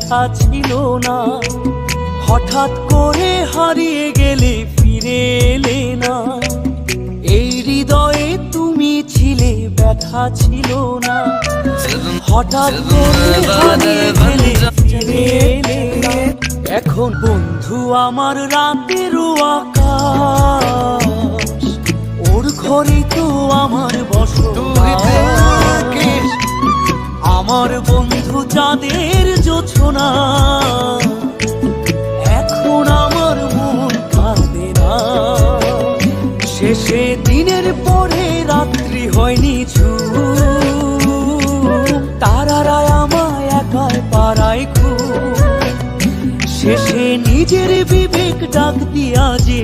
ব্যথা ছিল না। হঠাৎ করে হারিয়ে গেলে ফিরে এলে না, এই হৃদয়ে তুমি ছিলে ব্যথা ছিল না। হঠাৎ করে হারিয়ে গেলে ফিরে এলে না, এখন বন্ধু আমার রাতেরও আকাশ, ওর ঘরে তো আমার বসবাস। আমার বন্ধু চাঁদের জোছনা, এখন আমার মন কাঁদে না। শেষে দিনের পরে রাত্রি হয়নি তারারা আমায় একাই পাড়ায় খুব। শেষে নিজের বিবেক ডাক দিয়া যে